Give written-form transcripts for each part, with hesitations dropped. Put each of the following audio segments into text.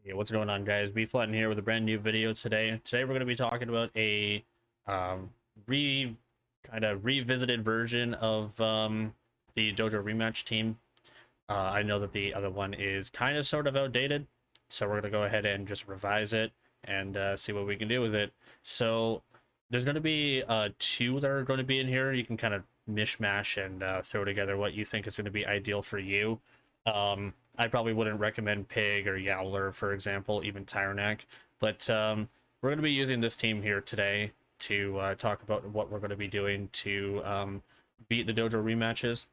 Hey, what's going on, guys? Bflattened here with a brand new video today. Today we're going to be talking about a um, revisited version of the Dojo Rematch team. I know that the other one is kind of sort of outdated, so we're going to go ahead and just revise it and see what we can do with it. So there's going to be two that are going to be in here. You can kind of mishmash and throw together what you think is going to be ideal for you. I probably wouldn't recommend Pig or Yowler, for example, even Tyrannac, but we're going to be using this team here today to talk about what we're going to be doing to beat the Dojo rematches.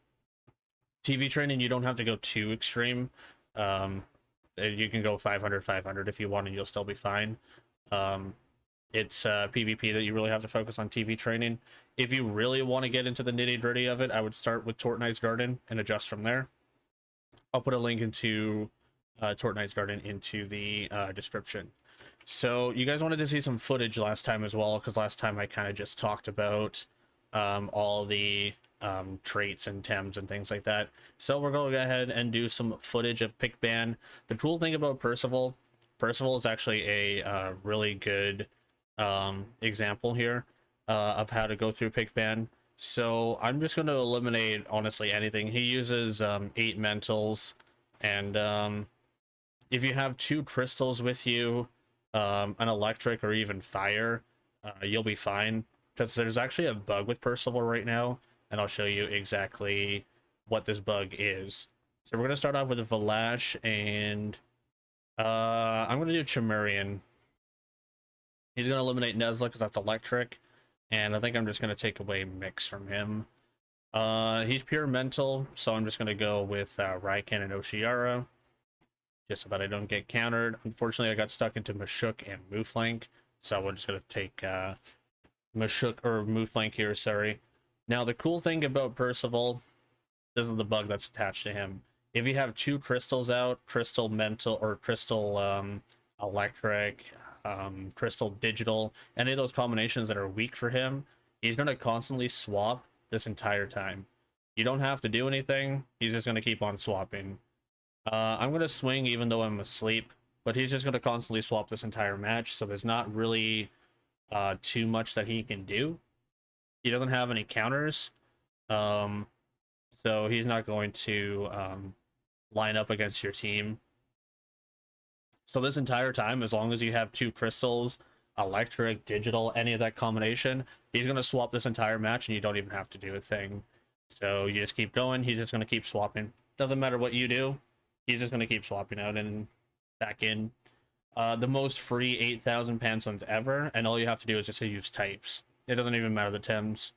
TV training, you don't have to go too extreme. You can go 500 if you want, and you'll still be fine. It's PvP that you really have to focus on TV training. If you really want to get into the nitty-gritty of it, I would start with Tortnight's Garden and adjust from there. I'll put a link into Tortnight's Garden into the description. So you guys wanted to see some footage last time as well, because last time I kind of just talked about all the traits and Tems and things like that. So we're going to go ahead and do some footage of pick ban. The cool thing about Percival is actually a really good example here of how to go through pick ban. So I'm just going to eliminate honestly anything. He uses 8 mentals, and if you have 2 crystals with you, an electric or even fire, you'll be fine, because there's actually a bug with Percival right now, and I'll show you exactly what this bug is. So we're going to start off with a Valash, and I'm going to do Chimerian. He's going to eliminate Nezla because that's electric. And I think I'm just going to take away Mix from him. He's pure mental, so I'm just going to go with Raiken and Oshiara, just so that I don't get countered. Unfortunately, I got stuck into Mashuk and Mooflank, so we're just going to take Mashuk or Mooflank here, sorry. Now, the cool thing about Percival, this is the bug that's attached to him. If you have 2 crystals out, Crystal Mental or Crystal Electric, Crystal Digital, any of those combinations that are weak for him, he's going to constantly swap this entire time. You don't have to do anything, he's just going to keep on swapping. I'm going to swing even though I'm asleep, but he's just going to constantly swap this entire match, so there's not really too much that he can do. He doesn't have any counters, so he's not going to line up against your team. So this entire time, as long as you have 2 crystals, electric, digital, any of that combination, he's going to swap this entire match and you don't even have to do a thing. So you just keep going, he's just going to keep swapping. Doesn't matter what you do, he's just going to keep swapping out and back in. The most free 8,000 Panslins ever, and all you have to do is just use types. It doesn't even matter the Tems.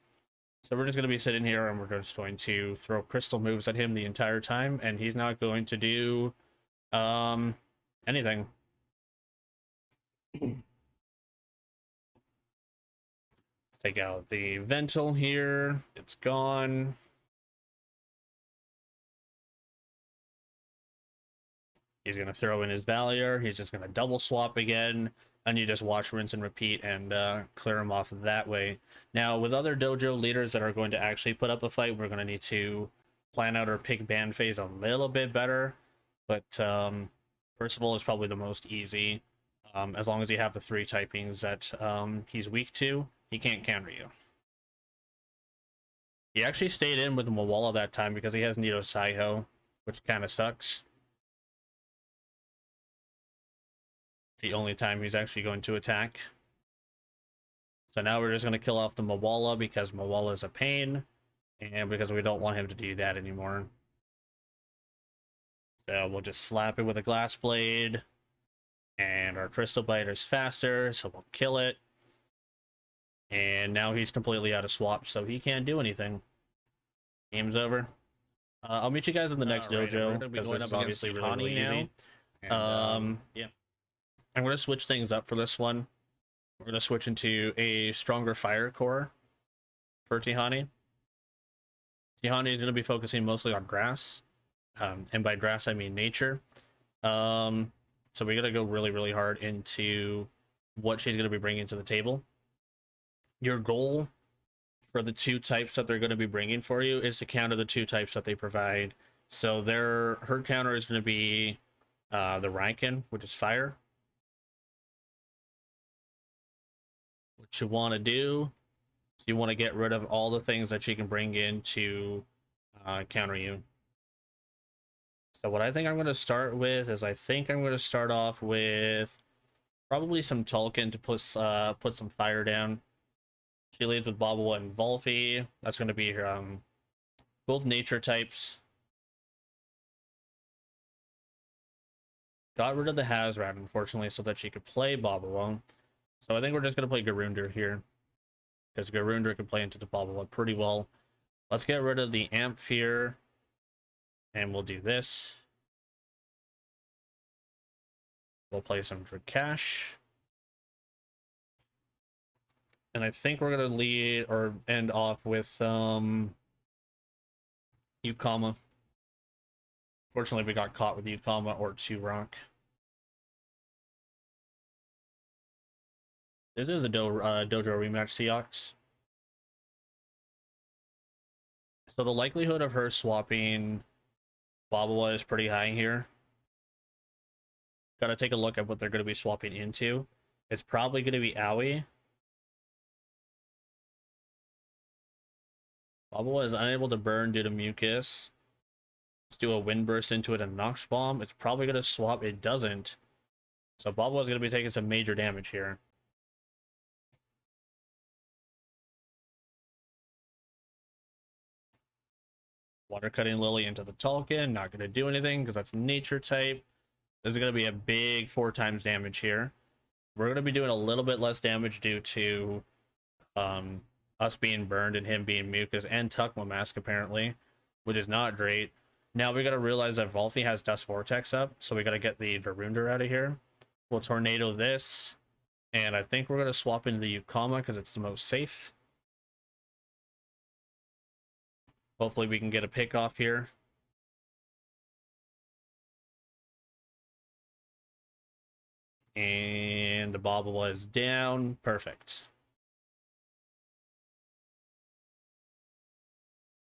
So we're just going to be sitting here and we're just going to throw crystal moves at him the entire time, and he's not going to do anything. Take out the Ventil here. It's gone. He's going to throw in his Valier. He's just going to double swap again. And you just watch, rinse, and repeat and clear him off that way. Now, with other dojo leaders that are going to actually put up a fight, we're going to need to plan out our pick ban phase a little bit better. But Percival is probably the most easy. As long as you have the 3 typings that he's weak to, he can't counter you. He actually stayed in with Mawala that time because he has Nido Saiho, which kind of sucks. The only time he's actually going to attack. So now we're just going to kill off the Mawala because Mawala is a pain, and because we don't want him to do that anymore. So we'll just slap it with a Glass Blade. And our Crystal Biter's faster, so we'll kill it. And now he's completely out of swap, so he can't do anything. Game's over. I'll meet you guys in the next dojo, because this is obviously really easy. And, yeah. I'm going to switch things up for this one. We're going to switch into a stronger fire core for Tihani. Tihani is going to be focusing mostly on grass. And by grass, I mean nature. So we got to go really, really hard into what she's going to be bringing to the table. Your goal for the 2 types that they're going to be bringing for you is to counter the 2 types that they provide. So her counter is going to be the Rankin, which is fire. What you want to do is you want to get rid of all the things that she can bring in to counter you. So what I think I'm going to start with is I think I'm going to start off with probably some Tolkien to put some fire down. She leads with Bobble and Volphy. That's going to be both nature types. Got rid of the Hazrat, unfortunately, so that she could play Bobble. So I think we're just going to play Garunder here, because Garunder can play into the Bobble pretty well. Let's get rid of the Amphere, and we'll do this. We'll play some Drakash. And I think we're going to lead or end off with Ukama. Fortunately, we got caught with Ukama or 2 Rock. This is a Dojo Rematch Seahawks. So the likelihood of her swapping Babawa is pretty high here. Gotta take a look at what they're going to be swapping into. It's probably going to be Aoi. Babawa is unable to burn due to mucus. Let's do a Wind Burst into it and Nox Bomb. It's probably going to swap. It doesn't. So Babawa is going to be taking some major damage here. Water Cutting Lily into the Tolkien. Not going to do anything because that's nature type. This is going to be a big 4 times damage here. We're going to be doing a little bit less damage due to us being burned and him being mucus and Tukma Mask apparently, which is not great. Now we got to realize that Volphy has Dust Vortex up, so we got to get the Darunder out of here. We'll Tornado this, and I think we're going to swap into the Ukama because it's the most safe. Hopefully we can get a pick off here. And the Bobble is down. Perfect.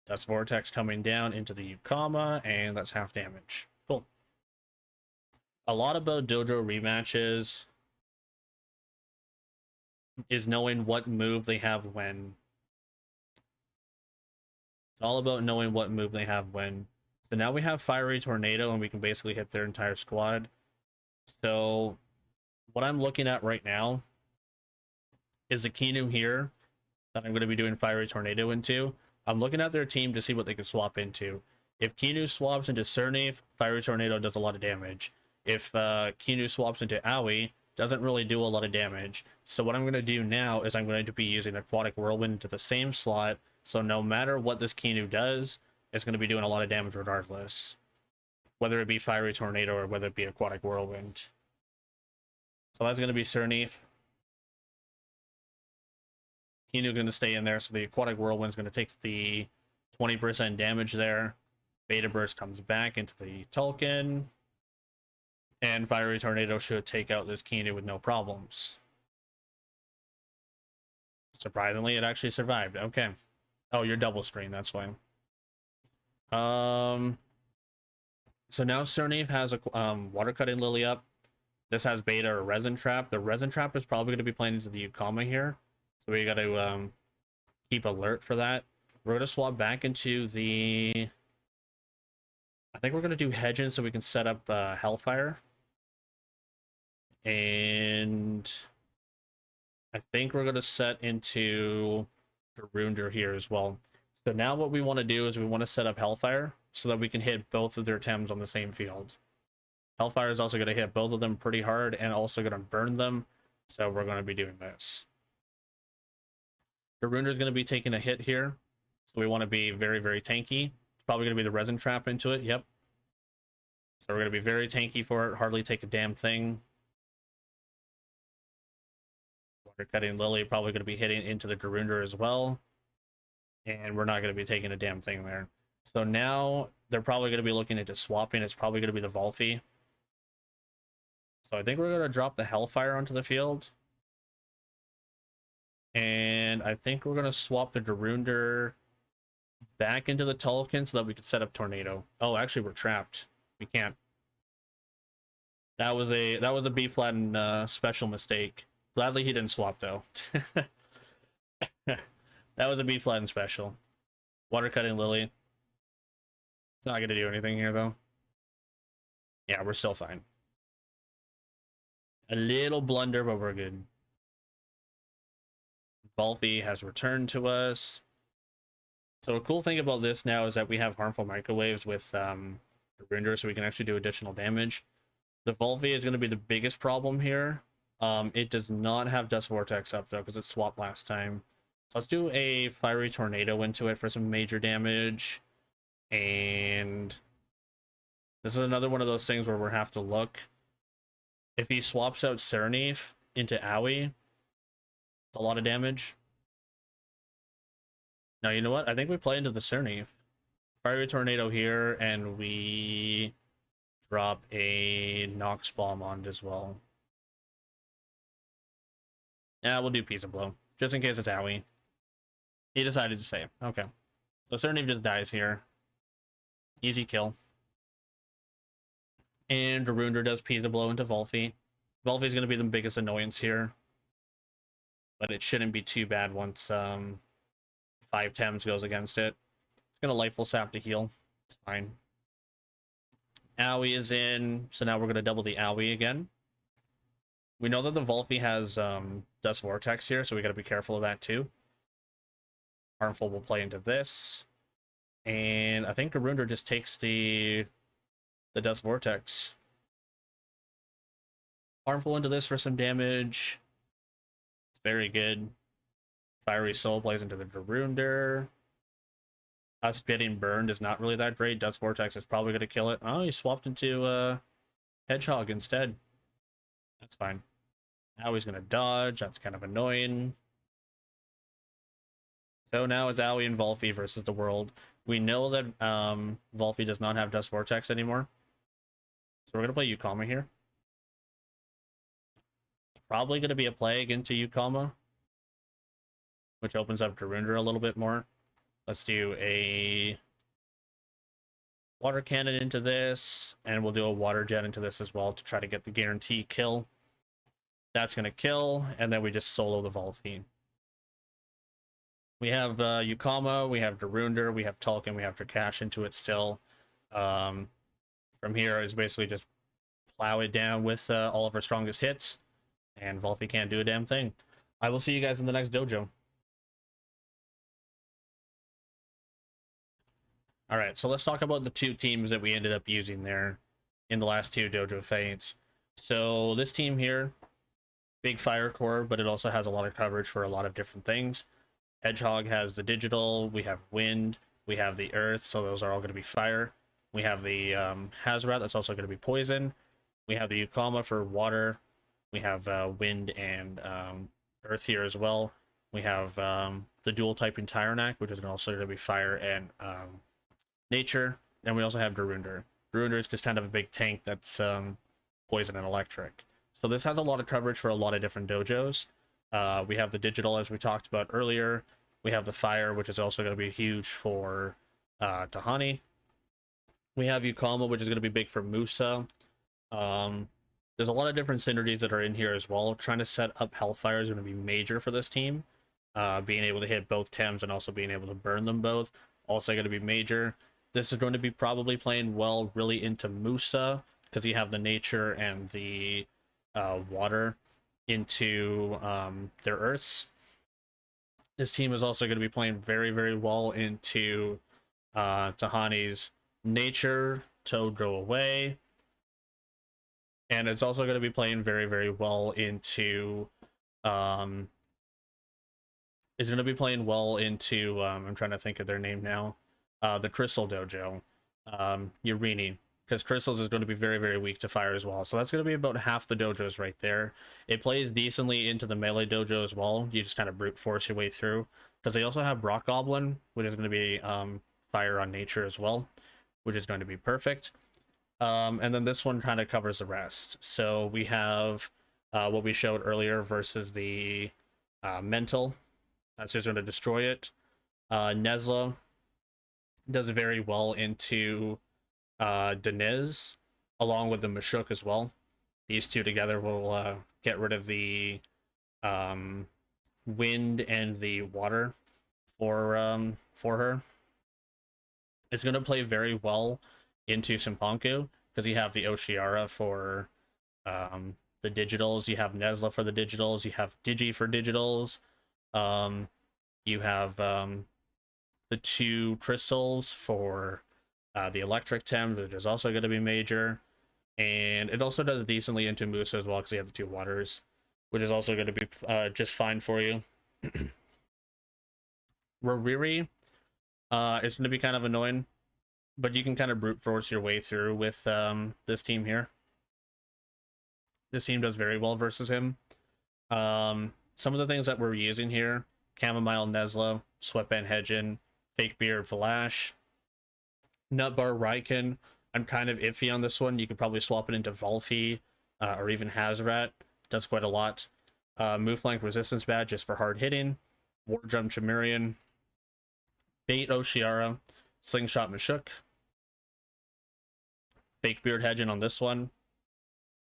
Dust Vortex coming down into the Ukama, and that's half damage. Cool. A lot about Dojo rematches is knowing what move they have when. It's all about knowing what move they have when. So now we have Fiery Tornado, and we can basically hit their entire squad. So what I'm looking at right now is a Kinu here that I'm going to be doing Fiery Tornado into. I'm looking at their team to see what they can swap into. If Kinu swaps into Cernave, Fiery Tornado does a lot of damage. If Kinu swaps into Aoi, doesn't really do a lot of damage. So what I'm going to do now is I'm going to be using Aquatic Whirlwind into the same slot, so no matter what this Kinu does, it's going to be doing a lot of damage regardless. Whether it be Fiery Tornado or whether it be Aquatic Whirlwind. So that's going to be Cernave. Kinu going to stay in there, so the Aquatic Whirlwind is going to take the 20% damage there. Beta Burst comes back into the Tolkien. And Fiery Tornado should take out this Kinu with no problems. Surprisingly, it actually survived. Okay. Oh, you're double screen, that's why. So now Cernave has a Water Cutting Lily up. This has Beta or Resin Trap. The Resin Trap is probably going to be playing into the Ukama here. So we got to keep alert for that. We're going to swap back into the... I think we're going to do Hedging so we can set up Hellfire. And I think we're going to set into Garunder here as well. So now what we want to do is we want to set up Hellfire so that we can hit both of their Tems on the same field. Hellfire is also going to hit both of them pretty hard and also going to burn them. So we're going to be doing this. Garunder is going to be taking a hit here. So we want to be very, very tanky. It's probably going to be the Resin Trap into it. Yep. So we're going to be very tanky for it. Hardly take a damn thing. Water Cutting Lily probably going to be hitting into the Garunder as well. And we're not going to be taking a damn thing there. So now they're probably going to be looking into swapping. It's probably going to be the Volphy. So I think we're going to drop the Hellfire onto the field. And I think we're going to swap the Garunder back into the Tolkien so that we can set up Tornado. Oh, actually, we're trapped. We can't. That was a B-flattened special mistake. Gladly he didn't swap though. That was a B-flattened special. Water cutting Lily. It's not gonna do anything here though. Yeah, we're still fine. A little blunder, but we're good. Volpe has returned to us. So a cool thing about this now is that we have harmful microwaves with Render, so we can actually do additional damage. The Volpe is going to be the biggest problem here. It does not have Dust Vortex up though, because it swapped last time. So let's do a Fiery Tornado into it for some major damage. And this is another one of those things where we'll have to look. If he swaps out Serenif into Owie, it's a lot of damage. Now, you know what? I think we play into the Serenif. Fiery Tornado here, and we drop a Nox Bomb on it as well. Yeah, we'll do Piece of Blow, just in case it's Owie. He decided to save. Okay. So Serenif just dies here. Easy kill. And Darundra does Piece of Blow into Volpe. Volpe is going to be the biggest annoyance here. But it shouldn't be too bad once 5 Tems goes against it. It's going to Lightful Sap to heal. It's fine. Owie is in, so now we're going to double the Owie again. We know that the Volpe has Dust Vortex here, so we got to be careful of that too. Harmful will play into this. And I think Darundra just takes the Dust Vortex. Harmful into this for some damage. It's very good. Fiery Soul plays into the Darundra. Us getting burned is not really that great. Dust Vortex is probably going to kill it. Oh, he swapped into Hedgehog instead. That's fine. Now he's going to dodge. That's kind of annoying. So now it's Owie and Volpe versus the world. We know that Volpe does not have Dust Vortex anymore. So we're going to play Yukama here. Probably going to be a Plague into Yukama, which opens up Darundra a little bit more. Let's do a Water Cannon into this, and we'll do a Water Jet into this as well to try to get the guarantee kill. That's going to kill, and then we just solo the Volpe. We have Yukama, we have Darundra, we have Tulkin, we have Drakash into it still. From here is basically just plow it down with all of our strongest hits, and Volpe can't do a damn thing. I will see you guys in the next dojo. Alright, so let's talk about the two teams that we ended up using there in the last two dojo fights. So this team here, big fire core, but it also has a lot of coverage for a lot of different things. Hedgehog has the digital, we have wind, we have the earth, so those are all going to be fire. We have the Hazrat, that's also going to be poison. We have the Yukama for water. We have wind and earth here as well. We have the dual typing Tyrannak, which is also going to be fire and nature. And we also have Darundra. Darundra is just kind of a big tank that's poison and electric. So this has a lot of coverage for a lot of different dojos. We have the digital, as we talked about earlier. We have the fire, which is also going to be huge for Tihani. We have Yukama, which is going to be big for Musa. There's a lot of different synergies that are in here as well. Trying to set up Hellfire is going to be major for this team. Being able to hit both Tems and also being able to burn them both, also going to be major. This is going to be probably playing well really into Musa, because you have the nature and the water into their earths. This team is also going to be playing very, very well into Tihani's nature, Toad go away. And it's also going to be playing very, very well into I'm trying to think of their name now. The Crystal Dojo. Urini. Because Crystals is going to be very, very weak to fire as well. So that's going to be about half the dojos right there. It plays decently into the melee dojo as well. You just kind of brute force your way through. Because they also have Rock Goblin, which is going to be fire on nature as well, which is going to be perfect. And then this one kind of covers the rest. So we have what we showed earlier versus the mental. That's just going to destroy it. Nezla does very well into Deniz, along with the Mashuk as well. These two together will get rid of the um, wind and the water for her. It's going to play very well into Simpanku because you have the Oshiara for the digitals, you have Nesla for the digitals, you have Digi for digitals, um, you have the two crystals for the electric Tem, which is also going to be major, and it also does decently into Musa as well because you have the two waters, which is also going to be just fine for you. Roriri is going to be kind of annoying, but you can kind of brute force your way through with this team here. This team does very well versus him. Some of the things that we're using here: Chamomile Nesla, Sweatband Hedgen, Fake Beard Flash, Nutbar Raiken. I'm kind of iffy on this one. You could probably swap it into Volfi or even Hazrat. Does quite a lot. Move Flank Resistance Badge just for hard hitting. War Drum Chimerian. Bait Oshiara. Slingshot Mashuk. Fake Beard Hedgen on this one.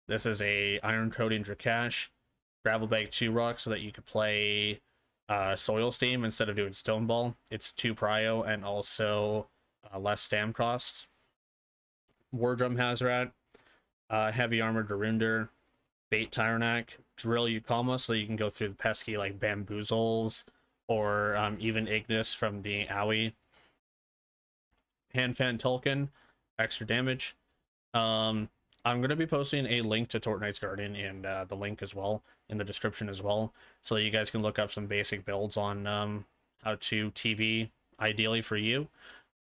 This is a Iron Coating Drakash. Gravel Bag 2 Rock so that you could play Soil Steam instead of doing Stone Ball. It's 2 Prio and also less stam cost. War Drum Hazrat. Heavy Armor Darunder. Bait Tyrannak. Drill Yukama so you can go through the pesky like Bamboozles or even Ignis from the Owie. Handfan Tulkin. Extra damage. I'm going to be posting a link to Tortnight's Guardian and the link as well in the description as well, so that you guys can look up some basic builds on how to TV ideally for you.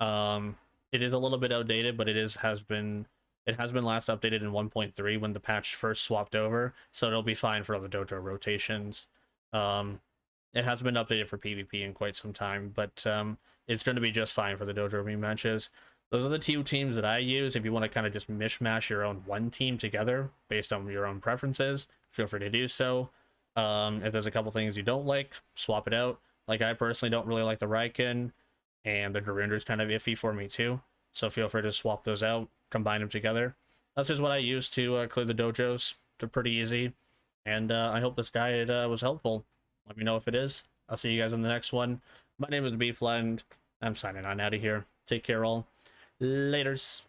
It is a little bit outdated, but it has been last updated in 1.3 when the patch first swapped over, so it'll be fine for all the dojo rotations. It has been updated for PvP in quite some time, but it's going to be just fine for the dojo rematches. Those are the two teams that I use. If you want to kind of just mishmash your own one team together based on your own preferences, feel free to do so. If there's a couple things you don't like, swap it out. Like, I personally don't really like the Raiken, and the Darunder's kind of iffy for me too. So feel free to swap those out, combine them together. That's just what I use to clear the dojos. They're pretty easy. And I hope this guide was helpful. Let me know if it is. I'll see you guys in the next one. My name is Bflattened. I'm signing on out of here. Take care all. Laters.